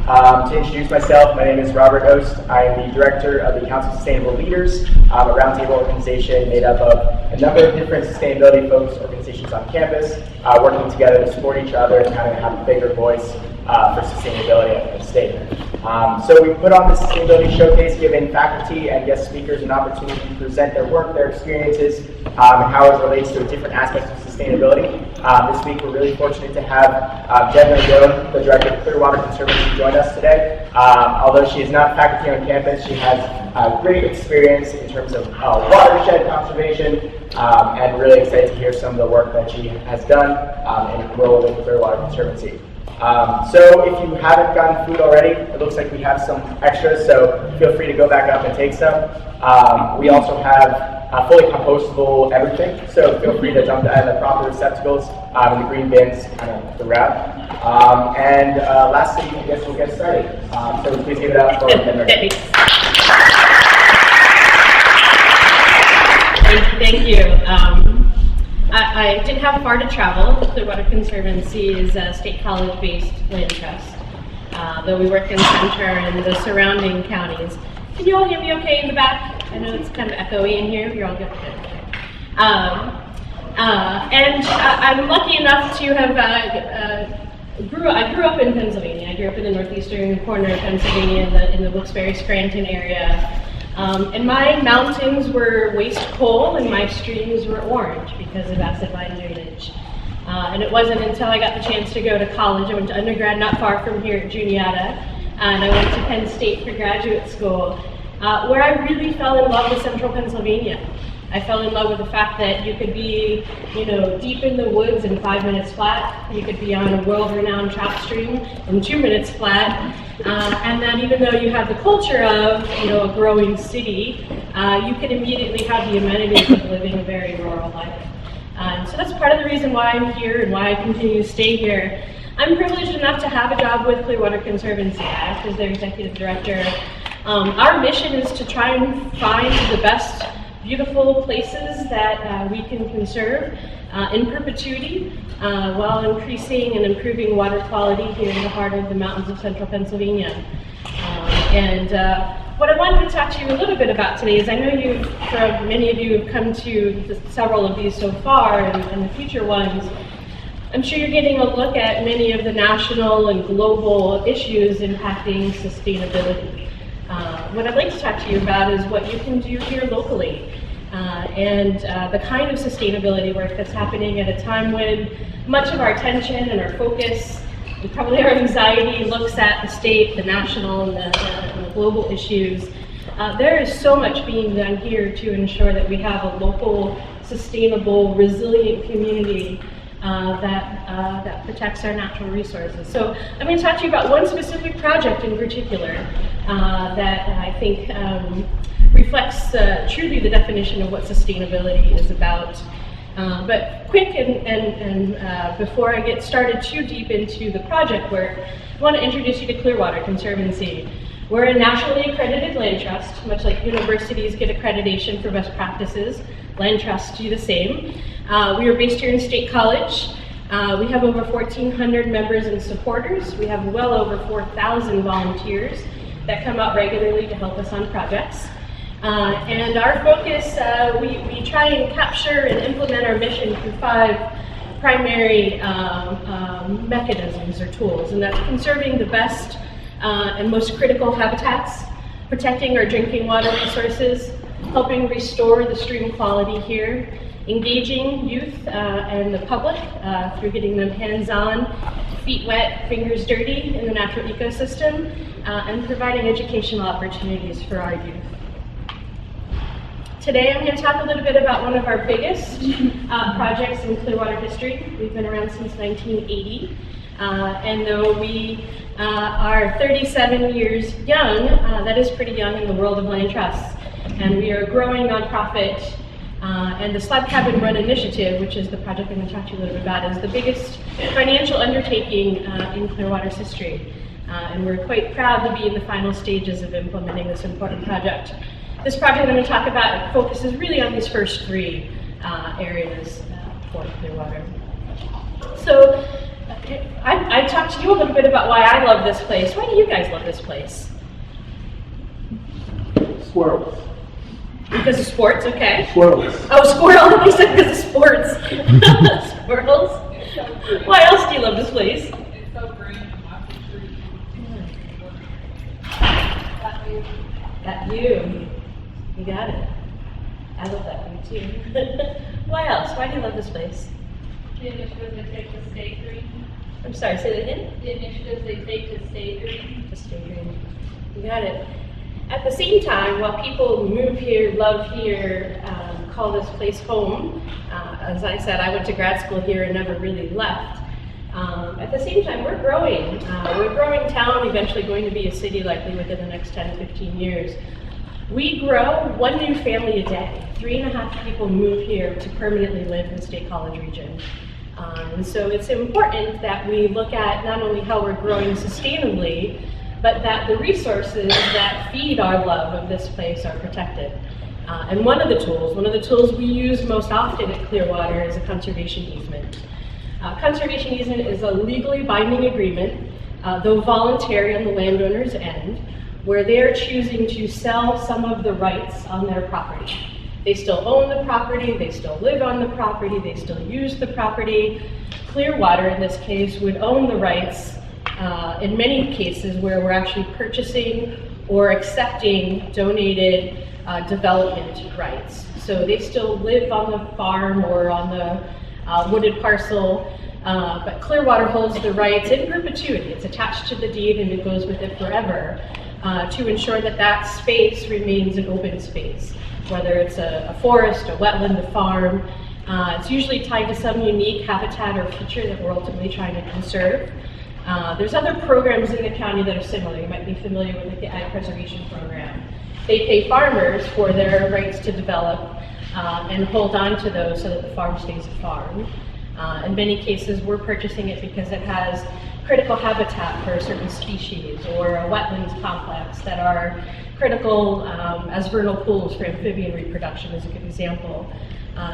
To introduce myself, my name is Robert Ost. I am the director of the Council of Sustainable Leaders, a roundtable organization made up of a number of different sustainability focused organizations on campus, working together to support each other and kind of have a bigger voice for sustainability at the state. So we put on the Sustainability Showcase, giving faculty and guest speakers an opportunity to present their work, their experiences, and how it relates to different aspects of sustainability. This week we're really fortunate to have Deborah Nardone, the director of Clearwater Conservancy, join us today. Although she is not faculty on campus, she has great experience in terms of watershed conservation, and really excited to hear some of the work that she has done in her role with Clearwater Conservancy. So if you haven't gotten food already, it looks like we have some extras, so feel free to go back up and take some. We also have fully compostable everything, so feel free to dump that in the proper receptacles in the green bins kind of throughout. And lastly, I guess we'll get started. So please give it up for Penn. Thank you. I didn't have far to travel. Clearwater Conservancy is a state college-based land trust, though we work in the center and the surrounding counties. Can you all hear me okay in the back? I know it's kind of echoey in here. You're all good. And I'm lucky enough to have I grew up in Pennsylvania. I grew up in the northeastern corner of Pennsylvania, in the Wilkes-Barre-Scranton area. And my mountains were waste coal and my streams were orange because of acid line drainage. And it wasn't until I got the chance to go to college, I went to undergrad not far from here at Juniata, and I went to Penn State for graduate school, where I really fell in love with central Pennsylvania. I fell in love with the fact that you could be, deep in the woods in 5 minutes flat. You could be on a world-renowned trout stream in 2 minutes flat. And that even though you have the culture of, a growing city, you could immediately have the amenities of living a very rural life. So that's part of the reason why I'm here and why I continue to stay here. I'm privileged enough to have a job with Clearwater Conservancy. I act as their executive director. Our mission is to try and find the best beautiful places that we can conserve in perpetuity while increasing and improving water quality here in the heart of the mountains of central Pennsylvania. What I wanted to talk to you a little bit about today is I know many of you have come to several of these so far and the future ones. I'm sure you're getting a look at many of the national and global issues impacting sustainability. What I'd like to talk to you about is what you can do here locally and the kind of sustainability work that's happening at a time when much of our attention and our focus and probably our anxiety looks at the state, the national, and the global issues. There is so much being done here to ensure that we have a local, sustainable, resilient community that protects our natural resources. So I'm going to talk to you about one specific project in particular that I think reflects truly the definition of what sustainability is about. But quick and before I get started too deep into the project work, I want to introduce you to Clearwater Conservancy. We're a nationally accredited land trust, much like universities get accreditation for best practices. Land trusts do the same. We are based here in State College. We have over 1,400 members and supporters. We have well over 4,000 volunteers that come out regularly to help us on projects. And our focus, we try and capture and implement our mission through 5 primary mechanisms or tools, and that's conserving the best and most critical habitats, protecting our drinking water resources, helping restore the stream quality here, engaging youth and the public through getting them hands-on, feet wet, fingers dirty in the natural ecosystem, and providing educational opportunities for our youth. Today I'm going to talk a little bit about one of our biggest projects in Clearwater history. We've been around since 1980, and though we are 37 years young, that is pretty young in the world of land trusts. And we are a growing nonprofit, and the Slab Cabin Run Initiative, which is the project I'm going to talk to you a little bit about, is the biggest financial undertaking in Clearwater's history. And we're quite proud to be in the final stages of implementing this important project. This project I'm going to talk about focuses really on these first 3 areas for Clearwater. So I talked to you a little bit about why I love this place. Why do you guys love this place? Squirrels. Because of sports, okay. Squirrels. Oh, squirrel, they said because of sports. Squirrels. Why else do you love this place? It's so green and lots of trees. That view. You got it. I love that view too. Why else? Why do you love this place? The initiatives they take to stay green. I'm sorry, say that again? The initiatives they take to stay green. To stay green. You got it. At the same time, while people move here, love here, call this place home, as I said, I went to grad school here and never really left. At the same time, we're growing. We're a growing town, eventually going to be a city likely within the next 10, 15 years. We grow one new family a day. 3.5 people move here to permanently live in the State College region. And so it's important that we look at not only how we're growing sustainably, but that the resources that feed our love of this place are protected. And one of the tools we use most often at Clearwater is a conservation easement. Conservation easement is a legally binding agreement, though voluntary on the landowner's end, where they're choosing to sell some of the rights on their property. They still own the property, they still live on the property, they still use the property. Clearwater, in this case, would own the rights in many cases where we're actually purchasing or accepting donated development rights. So they still live on the farm or on the wooded parcel, but Clearwater holds the rights in perpetuity. It's attached to the deed and it goes with it forever to ensure that that space remains an open space, whether it's a forest, a wetland, a farm. It's usually tied to some unique habitat or feature that we're ultimately trying to conserve. There's other programs in the county that are similar. You might be familiar with the Ag Preservation Program. They pay farmers for their rights to develop and hold on to those so that the farm stays a farm. In many cases, we're purchasing it because it has critical habitat for a certain species or a wetlands complex that are critical as vernal pools for amphibian reproduction is a good example.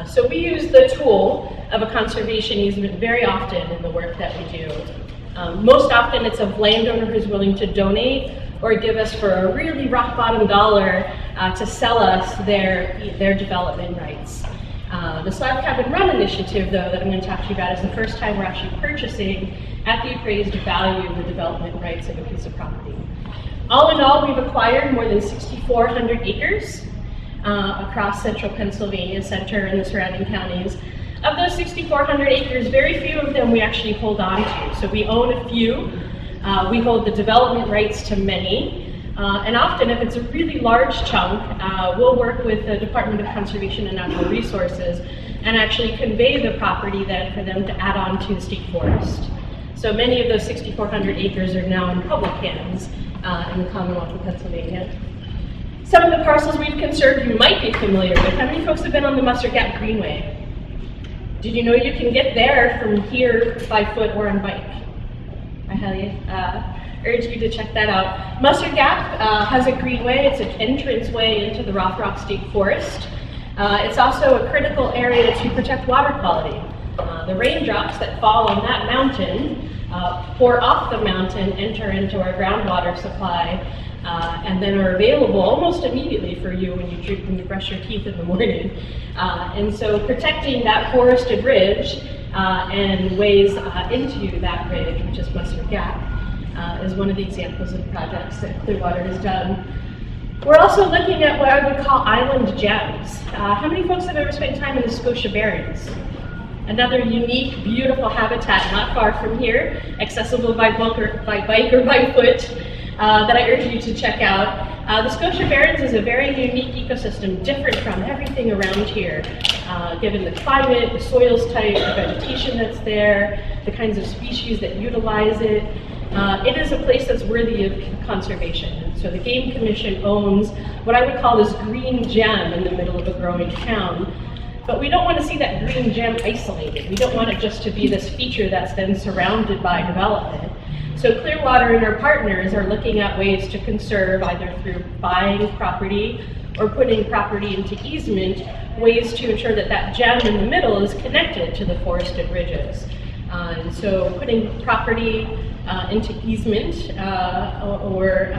So we use the tool of a conservation easement very often in the work that we do. Most often it's a landowner who's willing to donate or give us for a really rock bottom dollar to sell us their development rights. The Slab Cabin Run initiative, though, that I'm going to talk to you about is the first time we're actually purchasing at the appraised value of the development rights of a piece of property. All in all, we've acquired more than 6,400 acres across central Pennsylvania center and the surrounding counties. Of those 6,400 acres, very few of them we actually hold on to. So we own a few. We hold the development rights to many. And often, if it's a really large chunk, we'll work with the Department of Conservation and Natural Resources and actually convey the property then for them to add on to the state forest. So many of those 6,400 acres are now in public hands in the Commonwealth of Pennsylvania. Some of the parcels we've conserved you might be familiar with. How many folks have been on the Mustard Gap Greenway? Did you know you can get there from here by foot or on bike? I highly urge you to check that out. Mustard Gap has a greenway. It's an entranceway into the Rothrock State Forest. It's also a critical area to protect water quality. The raindrops that fall on that mountain pour off the mountain, enter into our groundwater supply, and then are available almost immediately for you when you brush your teeth in the morning. And so protecting that forested ridge and ways into that ridge, which is Mustard Gap, is one of the examples of projects that Clearwater has done. We're also looking at what I would call island gems. How many folks have ever spent time in the Scotia Barrens? Another unique, beautiful habitat not far from here, accessible by bike or by foot, that I urge you to check out. The Scotia Barrens is a very unique ecosystem, different from everything around here, given the climate, the soils type, the vegetation that's there, the kinds of species that utilize it. It is a place that's worthy of conservation. So the Game Commission owns what I would call this green gem in the middle of a growing town. But we don't want to see that green gem isolated. We don't want it just to be this feature that's then surrounded by development. So Clearwater and our partners are looking at ways to conserve, either through buying property or putting property into easement, ways to ensure that that gem in the middle is connected to the forested ridges. And so putting property into easement or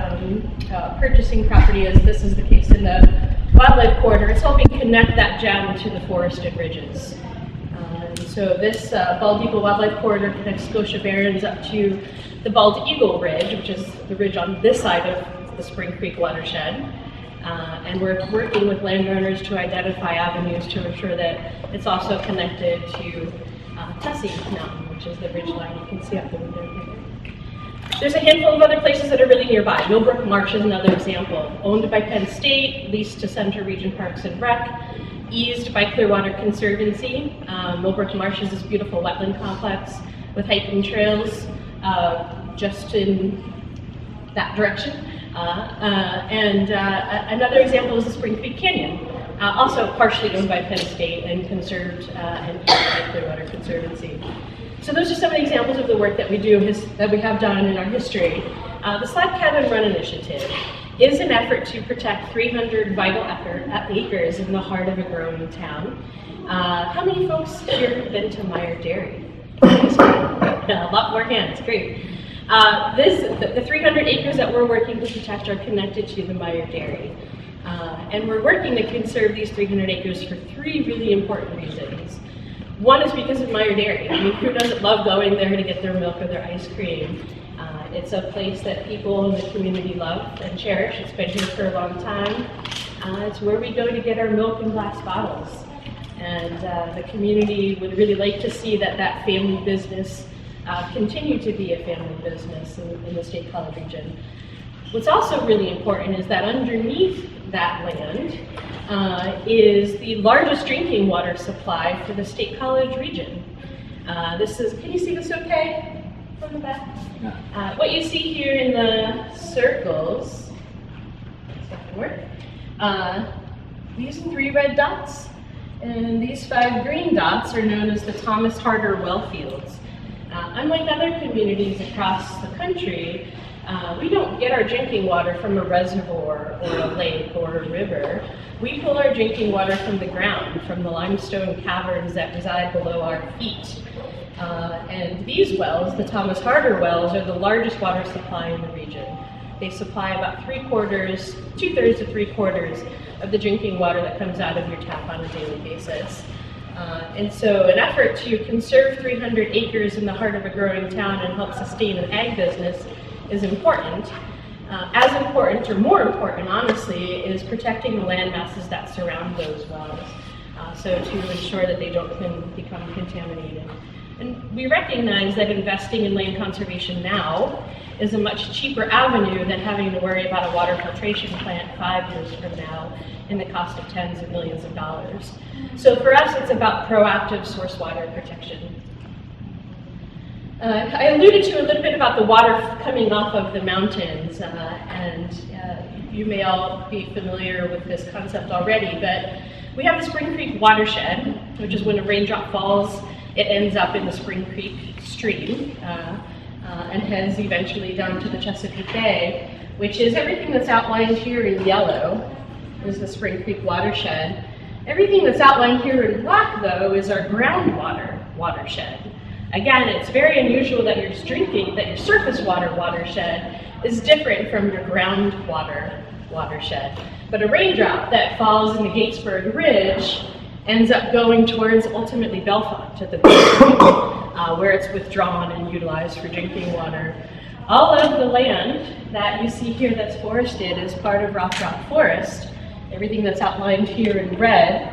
purchasing property, as this is the case in the wildlife corridor, it's helping connect that gem to the forested ridges. So this Bald Eagle Wildlife Corridor connects Scotia Barrens up to the Bald Eagle Ridge, which is the ridge on this side of the Spring Creek watershed. And we're working with landowners to identify avenues to ensure that it's also connected to Tussey Mountain, which is the ridge line you can see up the window here. There's a handful of other places that are really nearby. Millbrook Marsh is another example. Owned by Penn State, leased to Center Region Parks and Rec, eased by Clearwater Conservancy. Millbrook Marsh is this beautiful wetland complex with hiking trails just in that direction. Another example is the Spring Creek Canyon, also partially owned by Penn State and conserved and by Clearwater Conservancy. So those are some of the examples of the work that we do, that we have done in our history. The Slab Cabin Run Initiative is an effort to protect 300 vital acres in the heart of a growing town. How many folks here have been to Meyer Dairy? A lot more hands, great. The 300 acres that we're working to protect are connected to the Meyer Dairy. And we're working to conserve these 300 acres for three really important reasons. One is because of Meyer Dairy. I mean, who doesn't love going there to get their milk or their ice cream? It's a place that people in the community love and cherish. It's been here for a long time. It's where we go to get our milk in glass bottles. And the community would really like to see that family business continue to be a family business in the State College region. What's also really important is that underneath that land is the largest drinking water supply for the State College region. Can you see this okay from the back? What you see here in the circles, these 3 red dots and these 5 green dots are known as the Thomas Harder well fields. Unlike other communities across the country, we don't get our drinking water from a reservoir or a lake or a river. We pull our drinking water from the ground, from the limestone caverns that reside below our feet. And these wells, the Thomas Harder wells, are the largest water supply in the region. They supply about 2/3 to 3/4 of the drinking water that comes out of your tap on a daily basis. And so an effort to conserve 300 acres in the heart of a growing town and help sustain an ag business is important. As important, or more important, honestly, is protecting the land masses that surround those wells, so to ensure that they don't become contaminated. And we recognize that investing in land conservation now is a much cheaper avenue than having to worry about a water filtration plant 5 years from now in the cost of tens of millions of dollars. So for us, it's about proactive source water protection. I alluded to a little bit about the water coming off of the mountains, and you may all be familiar with this concept already, but we have the Spring Creek watershed, which is when a raindrop falls, it ends up in the Spring Creek stream and heads eventually down to the Chesapeake Bay, which is everything that's outlined here in yellow is the Spring Creek watershed. Everything that's outlined here in black, though, is our groundwater watershed. Again, it's very unusual that your surface water watershed is different from your groundwater watershed. But a raindrop that falls in the Gatesburg Ridge ends up going towards ultimately Belfont at the beach, where it's withdrawn and utilized for drinking water. All of the land that you see here that's forested is part of Rock Forest. Everything that's outlined here in red.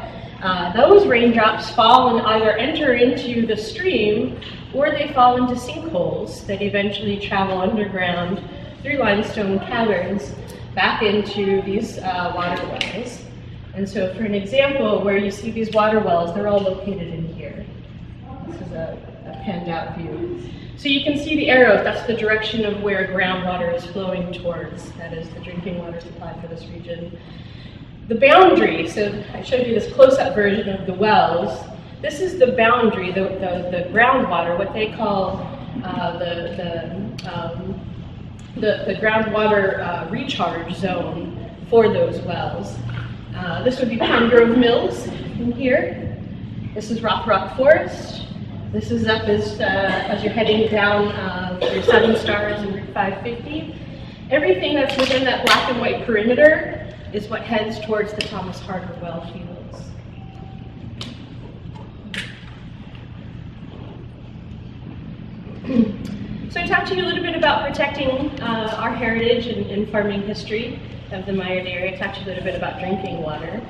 Those raindrops fall and either enter into the stream or they fall into sinkholes that eventually travel underground through limestone caverns back into these water wells. And so for an example where you see these water wells, they're all located in here. This is a panned out view. So you can see the arrows, that's the direction of where groundwater is flowing towards. That is the drinking water supply for this region. The boundary, so I showed you this close-up version of the wells. This is the boundary, the groundwater, what they call the groundwater recharge zone for those wells. This would be Pine Grove Mills in here. This is Rock Forest. This is up as you're heading down through 7 Stars and Route 550. Everything that's within that black and white perimeter is what heads towards the Thomas Harder well fields. So I talked to you a little bit about protecting our heritage and farming history of the Meyer Dairy. I talked to you a little bit about drinking water.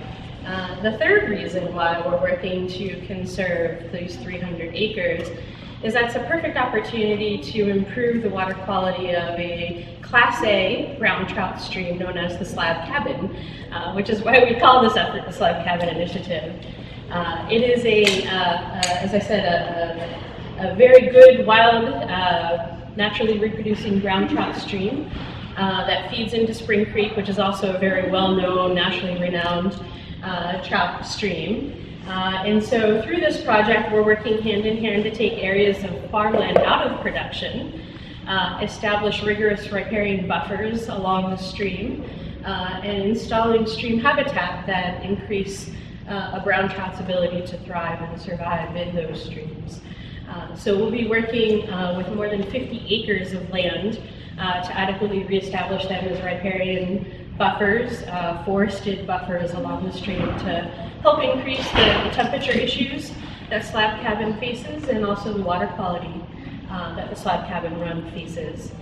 The third reason why we're working to conserve these 300 acres is that's a perfect opportunity to improve the water quality of a Class A brown trout stream known as the Slab Cabin, which is why we call this effort the Slab Cabin Initiative. It is as I said, a very good, wild, naturally reproducing brown trout stream that feeds into Spring Creek, which is also a very well-known, nationally renowned trout stream. And so through this project, we're working hand in hand to take areas of farmland out of production, establish rigorous riparian buffers along the stream, and installing stream habitat that increase a brown trout's ability to thrive and survive in those streams. So we'll be working with more than 50 acres of land to adequately reestablish them as riparian buffers, forested buffers along the stream to help increase the temperature issues that Slab Cabin faces and also the water quality that the Slab Cabin run faces.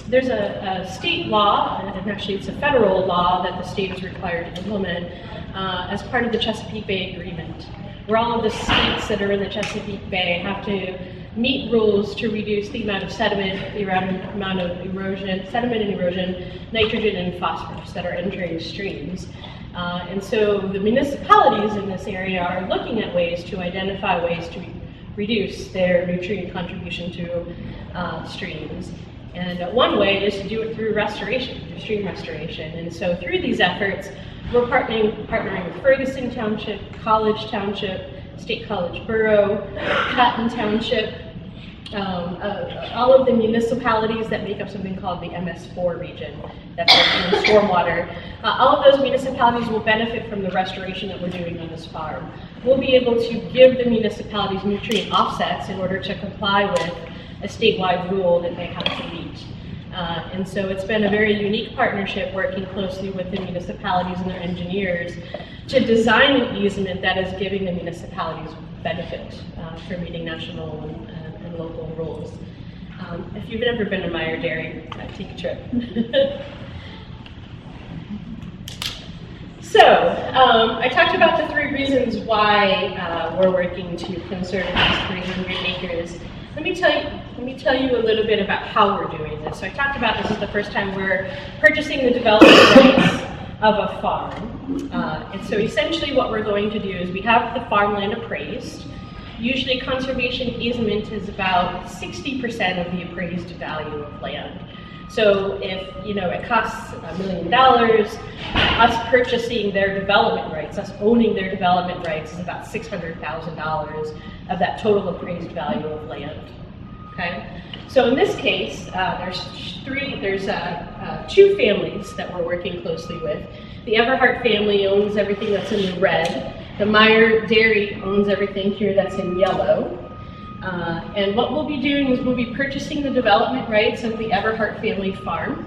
There's a state law, and actually it's a federal law that the state is required to implement as part of the Chesapeake Bay Agreement, where all of the states that are in the Chesapeake Bay have to meet rules to reduce the amount of sediment, the amount of erosion, sediment and erosion, nitrogen and phosphorus that are entering streams. And so the municipalities in this area are looking at ways to identify ways to reduce their nutrient contribution to streams. And one way is to do it through restoration, through stream restoration. And so through these efforts, we're partnering with Ferguson Township, College Township, State College Borough, Cotton Township, all of the municipalities that make up something called the MS4 region, that's in stormwater. All of those municipalities will benefit from the restoration that we're doing on this farm. We'll be able to give the municipalities nutrient offsets in order to comply with a statewide rule that they have to meet. And so it's been a very unique partnership working closely with the municipalities and their engineers to design an easement that is giving the municipalities benefit for meeting national and local rules. If you've never been to Meyer Dairy, take a trip. So, I talked about the 3 reasons why we're working to conserve these 300 acres. Let me tell you a little bit about how we're doing this. So I talked about this is the first time we're purchasing the development rights of a farm. And so essentially what we're going to do is we have the farmland appraised. Usually conservation easement is about 60% of the appraised value of land. So if it costs $1 million, us purchasing their development rights, us owning their development rights is about $600,000 of that total appraised value of land. Okay, so in this case, there's 2 families that we're working closely with. The Everhart family owns everything that's in the red. The Meyer Dairy owns everything here that's in yellow. And what we'll be doing is we'll be purchasing the development rights of the Everhart family farm.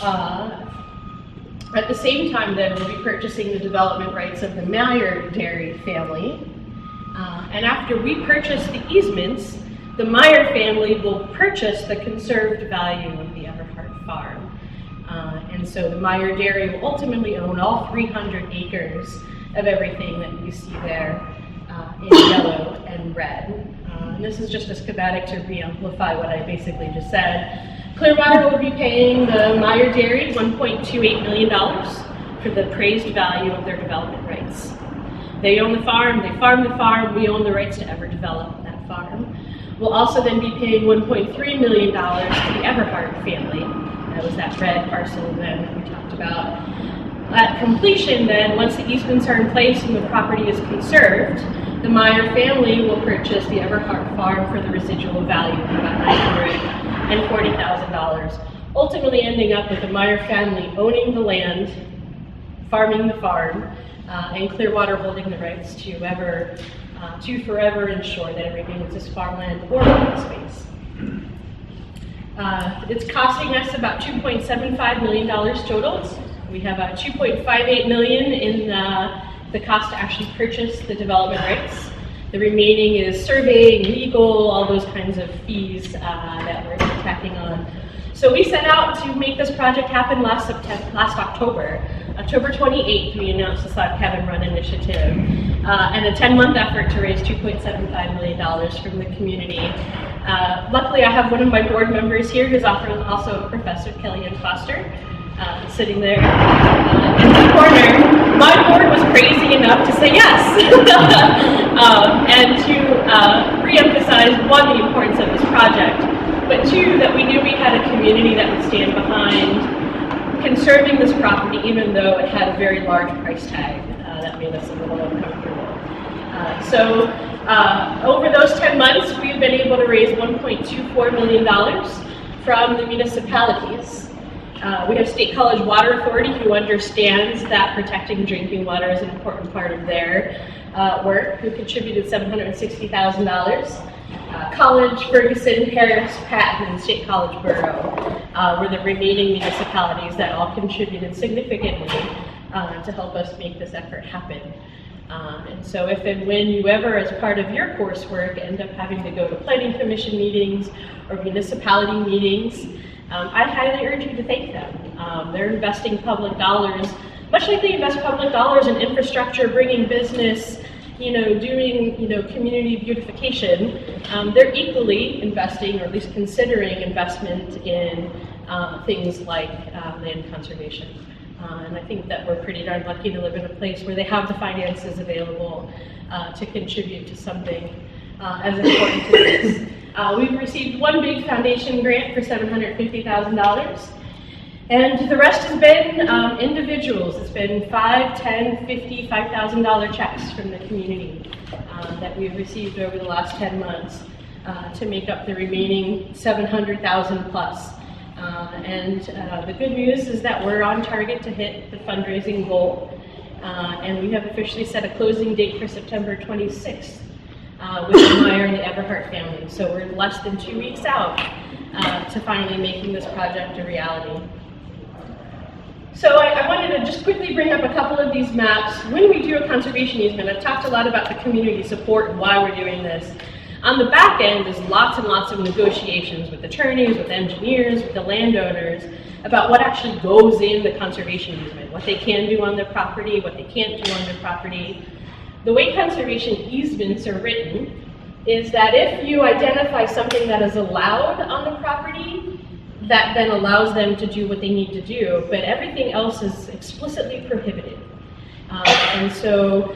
At the same time, then, we'll be purchasing the development rights of the Meyer Dairy family. And after we purchase the easements, the Meyer family will purchase the conserved value of the Everhart farm. And so the Meyer Dairy will ultimately own all 300 acres of everything that you see there in yellow and red. And this is just a schematic to re-amplify what I basically just said. Clearwater will be paying the Meyer Dairy $1.28 million for the appraised value of their development rights. They own the farm, they farm the farm, we own the rights to ever develop that farm. We'll also then be paying $1.3 million to the Everhart family. That was that red parcel then that we talked about. At completion then, once the easements are in place and the property is conserved, the Meyer family will purchase the Everhart farm for the residual value of about $940,000, ultimately ending up with the Meyer family owning the land, farming the farm, and Clearwater holding the rights to ever to forever ensure that it remains as farmland or open space. It's costing us about $2.75 million total. We have $2.58 million in the cost to actually purchase the development rights. The remaining is surveying, legal, all those kinds of fees that we're tacking on. So we set out to make this project happen last October. October 28th, we announced the Slab Cabin Run initiative and a 10-month effort to raise $2.75 million from the community. Luckily, I have one of my board members here who's also a professor, Kellyanne Foster, sitting there in the corner. My board was crazy enough to say yes and to re-emphasize, one, the importance of this project, but two, that we knew we had a community that would stand behind conserving this property, even though it had a very large price tag that made us a little uncomfortable. Over those 10 months, we've been able to raise $1.24 million from the municipalities. We have State College Water Authority, who understands that protecting drinking water is an important part of their work, who contributed $760,000. College, Ferguson, Harris, Patton, and State College Borough were the remaining municipalities that all contributed significantly to help us make this effort happen. And so if and when you ever, as part of your coursework, end up having to go to planning commission meetings or municipality meetings, I highly urge you to thank them. They're investing public dollars, much like they invest public dollars in infrastructure, bringing business, doing, community beautification. They're equally investing, or at least considering investment in things like land conservation. And I think that we're pretty darn lucky to live in a place where they have the finances available to contribute to something as important as this. We've received one big foundation grant for $750,000. And the rest has been individuals. It's been $5, $10, $50, $5,000 checks from the community that we've received over the last 10 months to make up the remaining $700,000 plus. The good news is that we're on target to hit the fundraising goal. And we have officially set a closing date for September 26th with the Meyer and the Everhart family. So we're less than 2 weeks out to finally making this project a reality. So I wanted to just quickly bring up a couple of these maps. When we do a conservation easement, I've talked a lot about the community support and why we're doing this. On the back end is lots and lots of negotiations with attorneys, with engineers, with the landowners about what actually goes in the conservation easement, what they can do on their property, what they can't do on their property. The way conservation easements are written is that if you identify something that is allowed on the property, that then allows them to do what they need to do, but everything else is explicitly prohibited. And so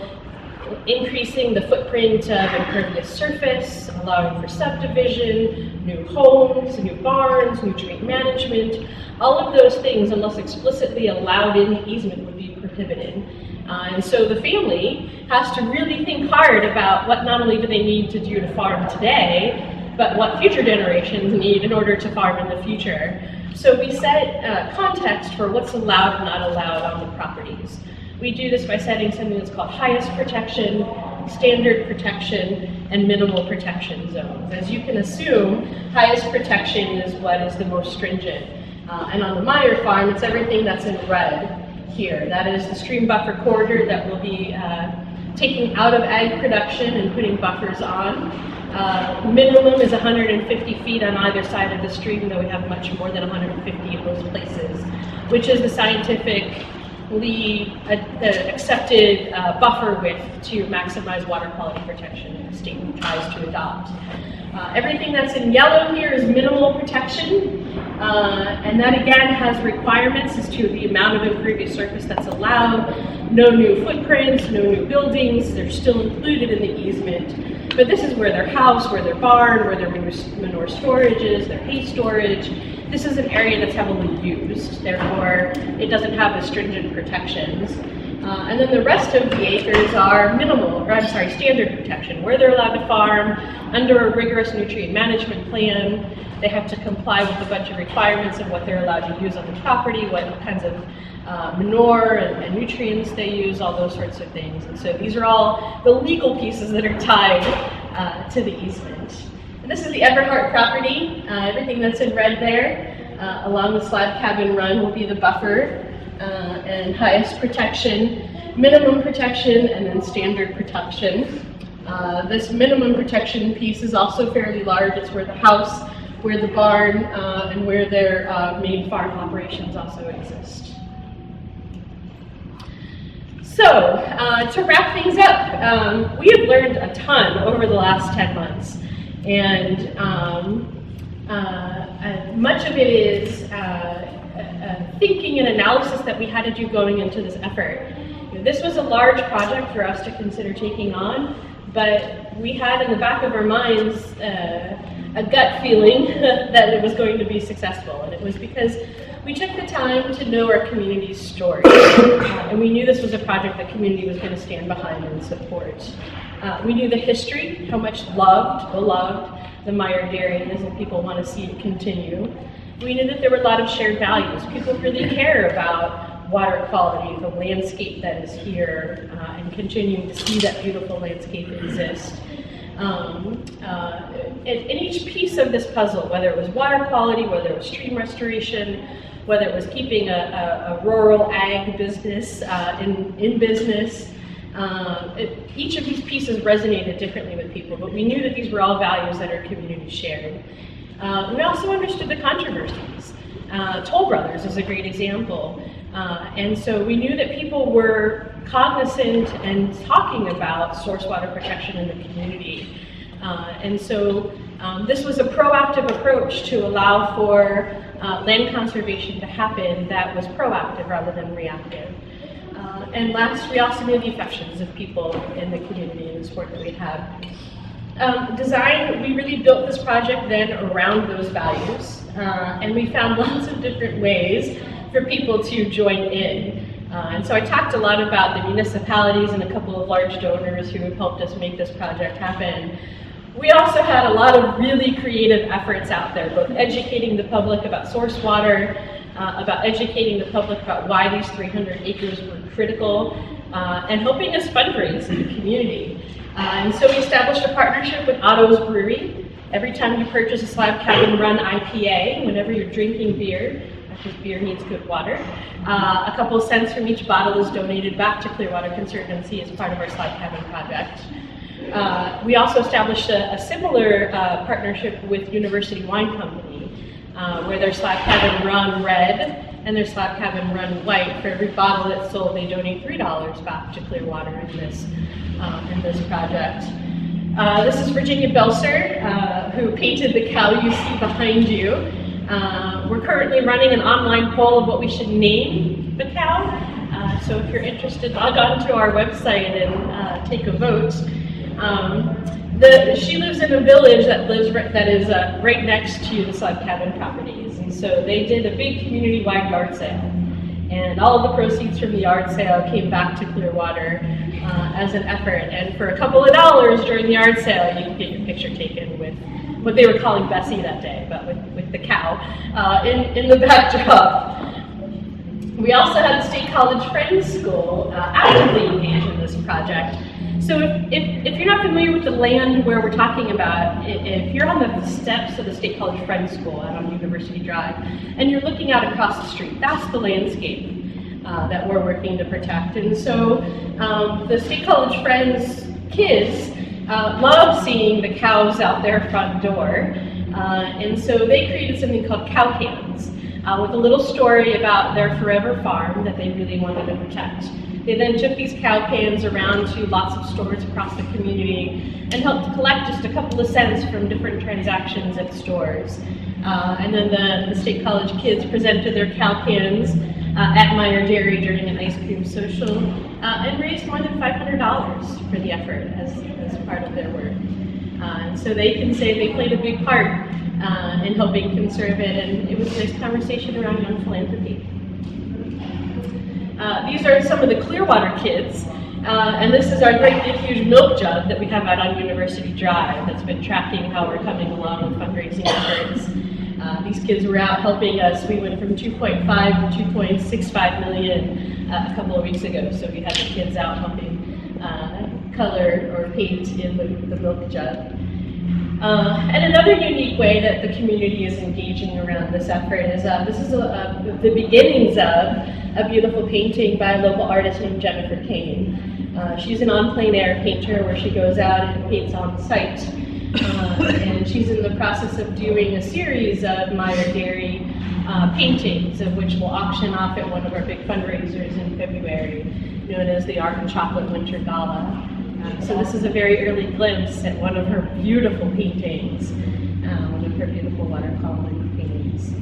increasing the footprint of impervious surface, allowing for subdivision, new homes, new barns, nutrient management, all of those things, unless explicitly allowed in the easement, would be prohibited. And so the family has to really think hard about what not only do they need to do to farm today, but what future generations need in order to farm in the future. So we set context for what's allowed and not allowed on the properties. We do this by setting something that's called highest protection, standard protection, and minimal protection zones. As you can assume, highest protection is what is the most stringent. And on the Meyer farm, it's everything that's in red here. That is the stream buffer corridor that will be taking out of ag production and putting buffers on. Minimum is 150 feet on either side of the stream, though we have much more than 150 of those places, which is the scientifically accepted buffer width to maximize water quality protection the state tries to adopt. Everything that's in yellow here is minimal protection, and that again has requirements as to the amount of impervious surface that's allowed, no new footprints, no new buildings, they're still included in the easement. But this is where their house, where their barn, where their manure storage is, their hay storage. This is an area that's heavily used, therefore it doesn't have the stringent protections. And then the rest of the acres are standard protection, where they're allowed to farm under a rigorous nutrient management plan. They have to comply with a bunch of requirements of what they're allowed to use on the property, what kinds of manure and nutrients they use, all those sorts of things. And so these are all the legal pieces that are tied to the easement. And this is the Everhart property. Everything that's in red there along the slab cabin run will be the buffer and highest protection, minimum protection, and then standard protection. This minimum protection piece is also fairly large. It's where the house, where the barn, and where their main farm operations also exist. So, to wrap things up, we have learned a ton over the last 10 months. And much of it is thinking and analysis that we had to do going into this effort. This was a large project for us to consider taking on, but we had in the back of our minds a gut feeling that it was going to be successful. And it was because we took the time to know our community's story. And we knew this was a project the community was going to stand behind and support. We knew the history, how much beloved the Meyer Dairy is, and people want to see it continue. We knew that there were a lot of shared values. People really care about water quality, the landscape that is here, and continuing to see that beautiful landscape exist. And each piece of this puzzle, whether it was water quality, whether it was stream restoration, whether it was keeping a rural ag business in business, each of these pieces resonated differently with people, but we knew that these were all values that our community shared. We also understood the controversies. Toll Brothers is a great example. And so we knew that people were cognizant and talking about source water protection in the community. And so this was a proactive approach to allow for land conservation to happen that was proactive rather than reactive. And last, we also knew the affections of people in the community and the support that we had. Design, we really built this project then around those values, and we found lots of different ways for people to join in. And so I talked a lot about the municipalities and a couple of large donors who have helped us make this project happen. We also had a lot of really creative efforts out there, both educating the public about source water, about educating the public about why these 300 acres were critical, and helping us fundraise in the community. And so we established a partnership with Otto's Brewery. Every time you purchase a Slab Cabin Run IPA, whenever you're drinking beer, because beer needs good water, a couple of cents from each bottle is donated back to Clearwater Conservancy as part of our Slab Cabin project. We also established a similar partnership with University Wine Company, where their Slab Cabin Run Red and their Slab Cabin Run White, for every bottle that's sold, they donate $3 back to Clearwater in this project. This is Virginia Belser, who painted the cow you see behind you. We're currently running an online poll of what we should name the cow. So if you're interested, log on to our website and take a vote. She lives in a village that is right next to the Slab Cabin properties, and so they did a big community-wide yard sale, and all of the proceeds from the yard sale came back to Clearwater as an effort. And for a couple of dollars during the yard sale, you can get your picture taken with what they were calling Bessie that day, but with the cow in the backdrop. We also had the State College Friends School actively engaged in this project. So if you're not familiar with the land where we're talking about, if you're on the steps of the State College Friends School out on University Drive, and you're looking out across the street, that's the landscape that we're working to protect. And so the State College Friends kids love seeing the cows out their front door. And so they created something called Cow Cans, with a little story about their forever farm that they really wanted to protect. They then took these cow cans around to lots of stores across the community and helped collect just a couple of cents from different transactions at stores. And then the State College kids presented their cow cans at Meyer Dairy during an ice cream social and raised more than $500 for the effort as part of their work. And so they can say they played a big part in helping conserve it, and it was a nice conversation around young philanthropy. These are some of the Clearwater kids, and this is our great big huge milk jug that we have out on University Drive that's been tracking how we're coming along with fundraising efforts. These kids were out helping us. We went from 2.5 to 2.65 million a couple of weeks ago, so we had the kids out helping color or paint in the milk jug. And another unique way that the community is engaging around this effort is this is the beginnings of a beautiful painting by a local artist named Jennifer Kane. She's an on-plein air painter where she goes out and paints on site. And she's in the process of doing a series of Meyer Dairy paintings, of which we'll auction off at one of our big fundraisers in February, known as the Art and Chocolate Winter Gala. So this is a very early glimpse at one of her beautiful paintings, one of her beautiful watercolor paintings.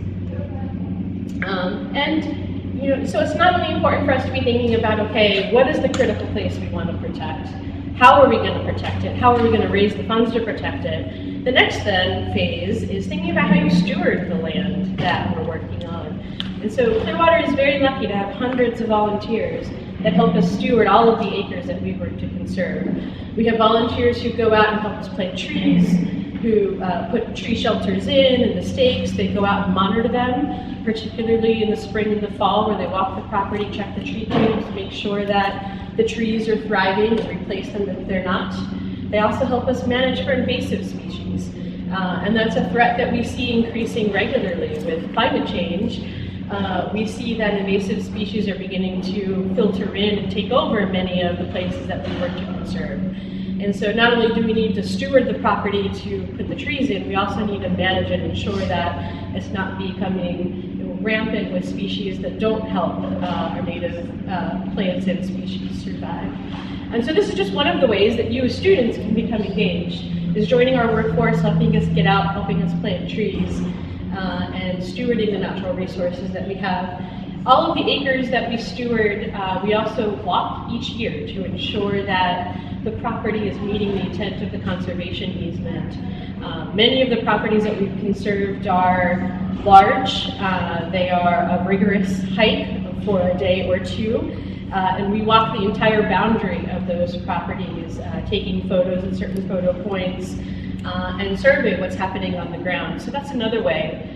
And you know, so it's not only important for us to be thinking about, okay, what is the critical place we want to protect? How are we going to protect it? How are we going to raise the funds to protect it? The next then phase is thinking about how you steward the land that we're working on. And so Clearwater is very lucky to have hundreds of volunteers that help us steward all of the acres that we work to conserve. We have volunteers who go out and help us plant trees, who put tree shelters in and the stakes. They go out and monitor them, particularly in the spring and the fall, where they walk the property, check the tree tubes, make sure that the trees are thriving and replace them if they're not. They also help us manage for invasive species. And that's a threat that we see increasing regularly with climate change. We see that invasive species are beginning to filter in and take over many of the places that we work to conserve. And so not only do we need to steward the property to put the trees in, we also need to manage and ensure that it's not becoming rampant with species that don't help our native plants and species survive. And so this is just one of the ways that you as students can become engaged, is joining our workforce, helping us get out, helping us plant trees, and stewarding the natural resources that we have. All of the acres that we steward, we also walk each year to ensure that the property is meeting the intent of the conservation easement. Many of the properties that we've conserved are large. They are a rigorous hike for a day or two, and we walk the entire boundary of those properties, taking photos at certain photo points, and survey what's happening on the ground. So that's another way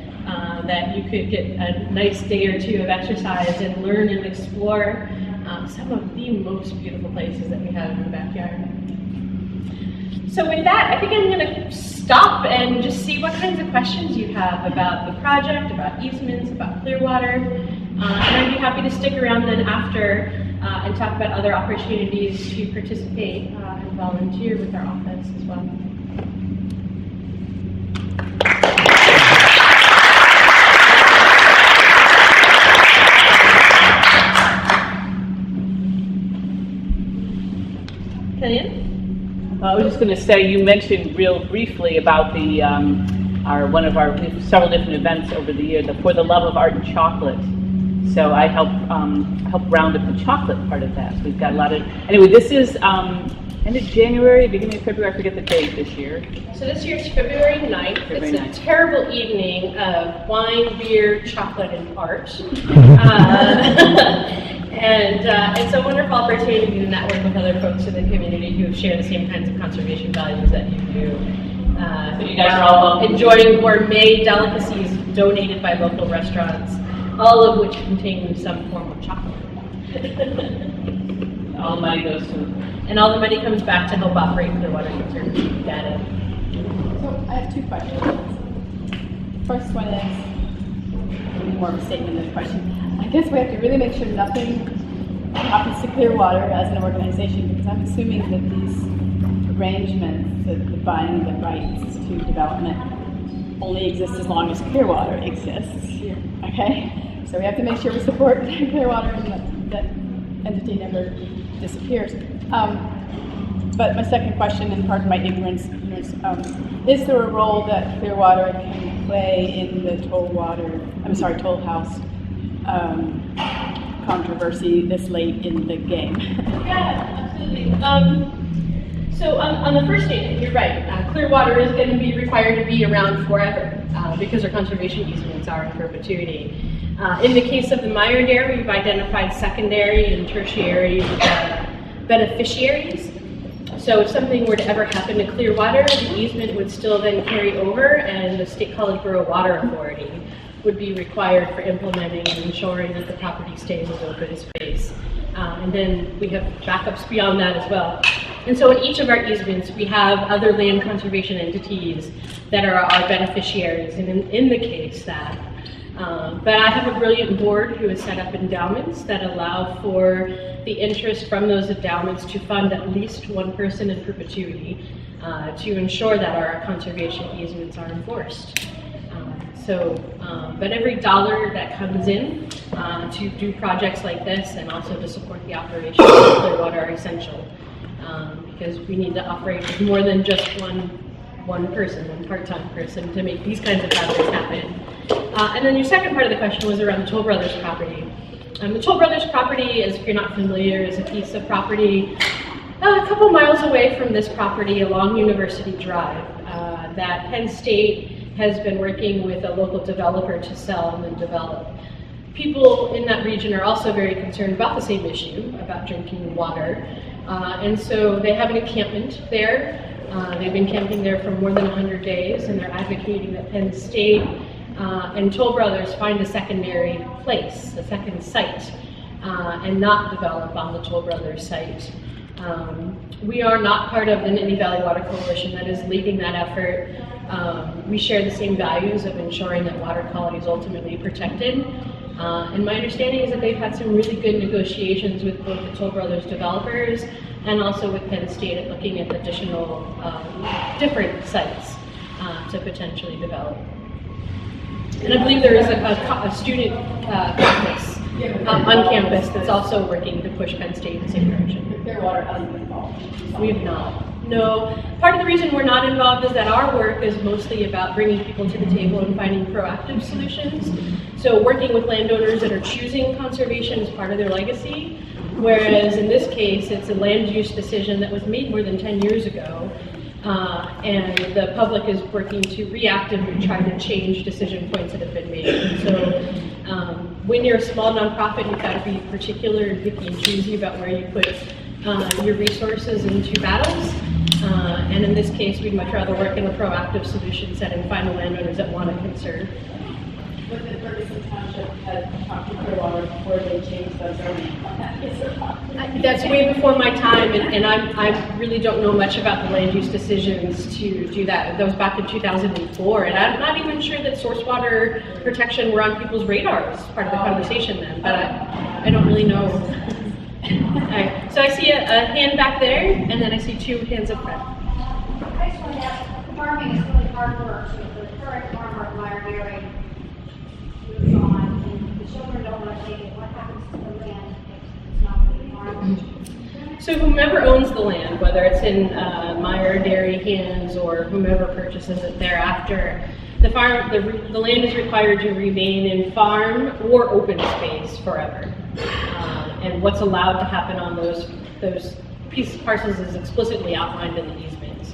that you could get a nice day or two of exercise and learn and explore some of the most beautiful places that we have in the backyard. So with that, I think I'm going to stop and just see what kinds of questions you have about the project, about easements, about Clearwater. And I'd be happy to stick around then after and talk about other opportunities to participate and volunteer with our office as well. I was just going to say, you mentioned real briefly about the one of our several different events over the year, the For the Love of Art and Chocolate. So I help round up the chocolate part of that. So we've got a lot of. Anyway, this is end of January, beginning of February. I forget the date this year. So this year's February 9th. It's a terrible evening of wine, beer, chocolate, and art. And it's a wonderful opportunity to network with other folks in the community who share the same kinds of conservation values that you do. So you guys are all enjoying gourmet delicacies donated by local restaurants, all of which contain some form of chocolate. All the money goes to... And all the money comes back to help operate Clearwater Conservancy. Got it. So I have two questions. First one is more of a statement than a question. I guess we have to really make sure nothing happens to Clearwater as an organization, because I'm assuming that these arrangements, the buying the rights to development, only exist as long as Clearwater exists. Yeah. Okay? So we have to make sure we support Clearwater and that entity never disappears. But my second question, and pardon my ignorance, is there a role that Clearwater can play in the toll house controversy this late in the game? Yeah, absolutely. So on the first statement, you're right. Clearwater is going to be required to be around forever because our conservation easements are in perpetuity. In the case of the Meyer Dairy, we've identified secondary and tertiary beneficiaries. So if something were to ever happen to Clearwater, the easement would still then carry over, and the State College Borough Water Authority would be required for implementing and ensuring that the property stays as open space. And then we have backups beyond that as well. And so in each of our easements, we have other land conservation entities that are our beneficiaries, and in the case that. But I have a brilliant board who has set up endowments that allow for the interest from those endowments to fund at least one person in perpetuity to ensure that our conservation easements are enforced. But every dollar that comes in to do projects like this and also to support the operations of Clearwater are essential because we need to operate with more than just one person, one part-time person, to make these kinds of projects happen. And then your second part of the question was around the Toll Brothers property. The Toll Brothers property, as if you're not familiar, is a piece of property a couple miles away from this property along University Drive that Penn State has been working with a local developer to sell and then develop. People in that region are also very concerned about the same issue, about drinking water. And so they have an encampment there. They've been camping there for more than 100 days, and they're advocating that Penn State and Toll Brothers find a secondary place, a second site, and not develop on the Toll Brothers site. We are not part of the Nittany Valley Water Coalition that is leading that effort. We share the same values of ensuring that water quality is ultimately protected. And my understanding is that they've had some really good negotiations with both the Toll Brothers developers and also with Penn State at looking at additional different sites to potentially develop. And I believe there is a student campus on campus that's also working to push Penn State in the same direction. Clearwater hasn't been involved. We have not. No. Part of the reason we're not involved is that our work is mostly about bringing people to the table and finding proactive solutions. So working with landowners that are choosing conservation is part of their legacy, whereas in this case, it's a land use decision that was made more than 10 years ago. And the public is working to reactively try to change decision points that have been made. And so when you're a small nonprofit, you've got to be particular and picky and choosy about where you put your resources into battles. And in this case, we'd much rather work in a proactive solution set and find the landowners that want to conserve. But the Ferguson Township had talked to Clearwater before they changed the zoning on that piece of property. That's way before my time, and I really don't know much about the land use decisions to do that. That was back in 2004, and I'm not even sure that source water protection were on people's radars, part of the conversation then, but I don't really know. Alright, so I see a hand back there, and then I see two hands up front. I just want to ask, farming is really hard work, so the current farmer of Meyer Dairy moves on, and the children don't want to take it. What happens to the land if it's not really farmed? So whomever owns the land, whether it's in Meyer Dairy hands or whomever purchases it thereafter, the land is required to remain in farm or open space forever. And what's allowed to happen on those parcels is explicitly outlined in the easements.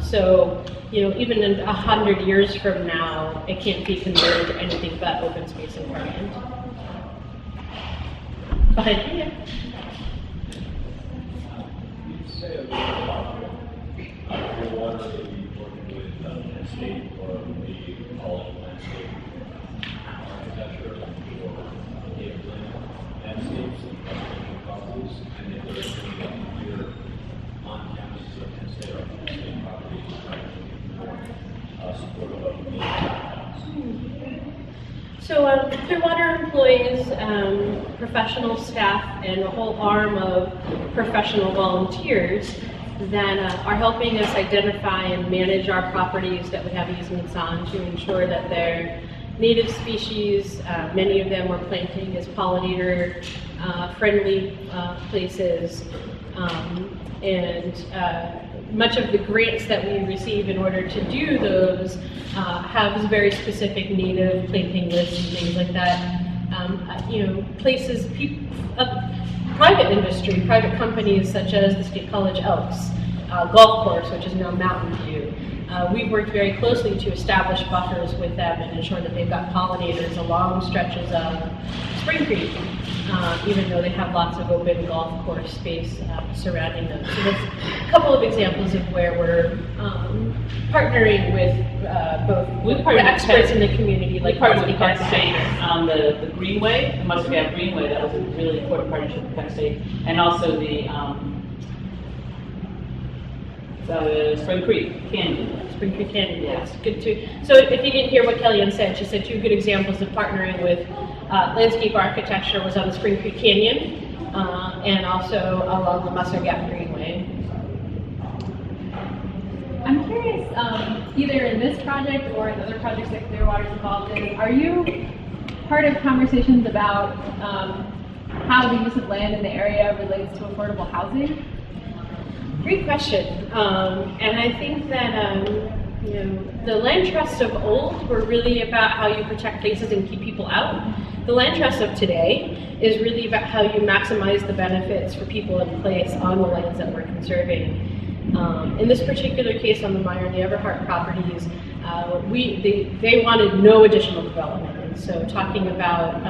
So, even in 100 years from now, it can't be converted to anything but open space and farmland. Behind you. You say a little about Groundwater maybe working with Penn State or maybe college landscape architecture or native landscapes and residential properties, and if there's anything up here on campus of Penn State or Penn State properties, more supportive of native habitats. So Clearwater employs professional staff and a whole arm of professional volunteers that are helping us identify and manage our properties that we have easements on to ensure that they're native species. Many of them we're planting as pollinator friendly places. Much of the grants that we receive in order to do those have very specific native planting lists and things like that. Places, private industry, private companies such as the State College Elks, golf course, which is now Mountain View, we've worked very closely to establish buffers with them and ensure that they've got pollinators along stretches of Spring Creek, even though they have lots of open golf course space surrounding them. So that's a couple of examples of where we're partnering with both the experts in the community, like partnered with Penn State on the Greenway, the Muscle Gap Greenway. That was a really important partnership with Penn State, and also the Spring Creek Canyon. Spring Creek Canyon, Yeah. that's good too. So if you didn't hear what Kellyanne said, she said two good examples of partnering with landscape architecture was on the Spring Creek Canyon and also along the Muscle Gap Greenway. I'm curious, either in this project or in other projects that Clearwater is involved in, are you part of conversations about how the use of land in the area relates to affordable housing? Great question. And I think that the land trusts of old were really about how you protect places and keep people out. The land trust of today is really about how you maximize the benefits for people in place on the lands that we're conserving. In this particular case on the Meyer and the Everhart properties, they wanted no additional development. And so talking about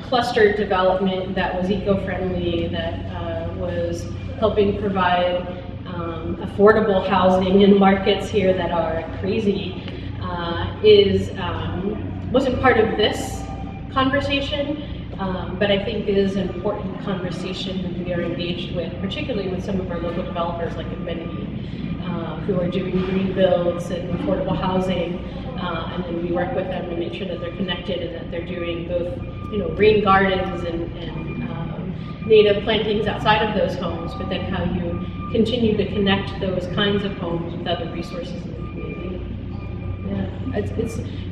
clustered development that was eco-friendly, that was helping provide affordable housing in markets here that are crazy, wasn't part of this conversation. But I think it is an important conversation that we are engaged with, particularly with some of our local developers like Affinity, who are doing green builds and affordable housing, and then we work with them to make sure that they're connected and that they're doing both, rain gardens and native plantings outside of those homes, but then how you continue to connect those kinds of homes with other resources in the community. Yeah,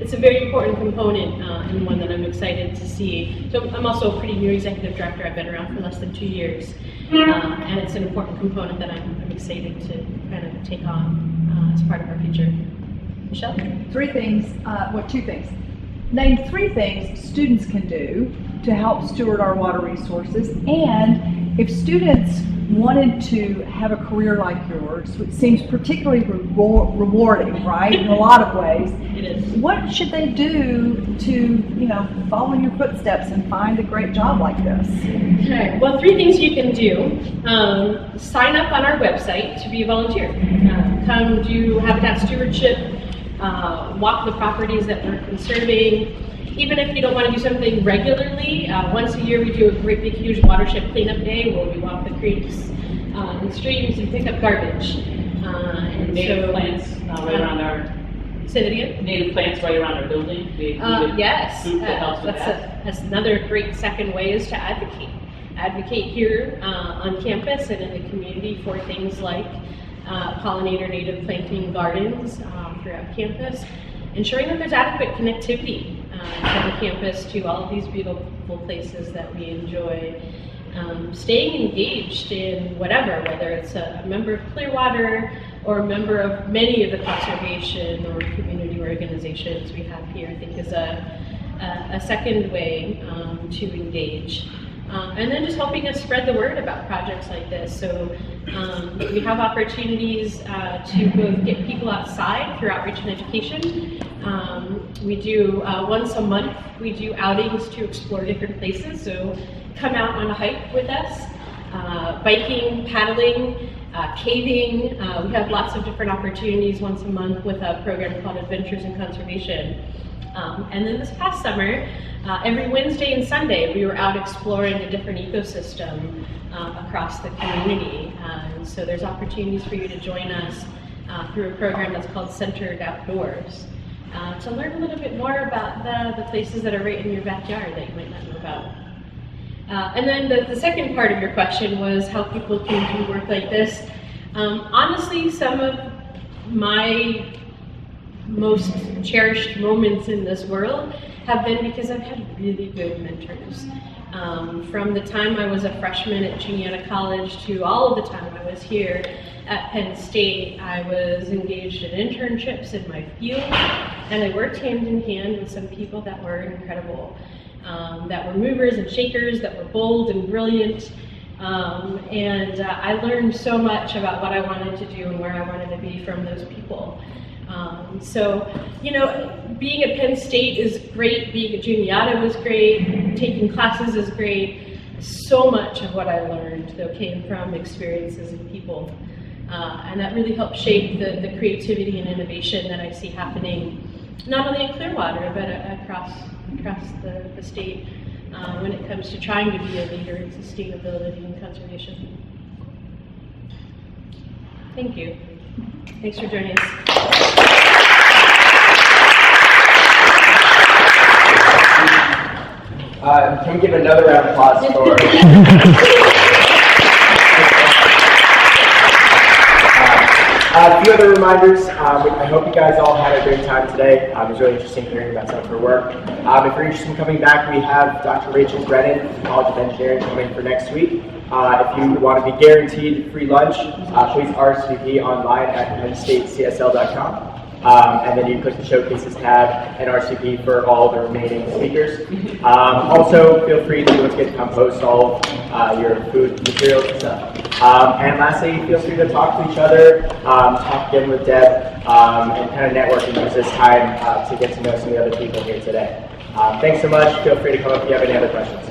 it's a very important component and one that I'm excited to see. So I'm also a pretty new executive director. I've been around for less than 2 years, and it's an important component that I'm excited to kind of take on as part of our future. Michelle? Two things. Name 3 things students can do to help steward our water resources, and if students wanted to have a career like yours, which seems particularly rewarding, right, in a lot of ways, It is. what should they do to, follow in your footsteps and find a great job like this? Okay. Well, 3 things you can do. Sign up on our website to be a volunteer. Come do habitat stewardship, walk the properties that we're conserving. Even if you don't want to do something regularly, once a year we do a great big huge watershed cleanup day where we walk the creeks and streams and pick up garbage. And Native so, plants right around our say that again? native plants right around our building. Yes, Group that helps with that. that's another great second way is to advocate. Advocate here on campus and in the community for things like pollinator native planting gardens throughout campus, ensuring that there's adequate connectivity from the campus to all of these beautiful places that we enjoy. Staying engaged in whatever, whether it's a member of Clearwater or a member of many of the conservation or community organizations we have here, I think is a second way to engage. And then just helping us spread the word about projects like this. So we have opportunities to both get people outside through outreach and education. We do once a month, we do outings to explore different places. So come out on a hike with us, biking, paddling, caving. We have lots of different opportunities once a month with a program called Adventures in Conservation. And then this past summer, every Wednesday and Sunday, we were out exploring a different ecosystem across the community. So there's opportunities for you to join us through a program that's called Centered Outdoors to learn a little bit more about the places that are right in your backyard that you might not know about. And then the second part of your question was how people can do work like this. Honestly, some of my most cherished moments in this world have been because I've had really good mentors. From the time I was a freshman at Juniata College to all of the time I was here at Penn State, I was engaged in internships in my field, and I worked hand in hand with some people that were incredible, that were movers and shakers, that were bold and brilliant, I learned so much about what I wanted to do and where I wanted to be from those people. So, you know, being at Penn State is great, being at Juniata was great, taking classes is great. So much of what I learned, though, came from experiences and people. And that really helped shape the creativity and innovation that I see happening, not only in Clearwater, but across the state when it comes to trying to be a leader in sustainability and conservation. Thank you. Thanks for joining us. Can we give another round of applause for... A few other reminders. I hope you guys all had a great time today. It was really interesting hearing about some of her work. If you're interested in coming back, we have Dr. Rachel Brennan from the College of Engineering coming for next week. If you want to be guaranteed free lunch, please RSVP online at pennstatecsl.com. And then you click the Showcases tab and RSVP for all the remaining speakers. Also, feel free to once again come post all your food materials and stuff. And lastly, feel free to talk to each other, talk again with Deb, and kind of network and use this time to get to know some of the other people here today. Thanks so much. Feel free to come up if you have any other questions.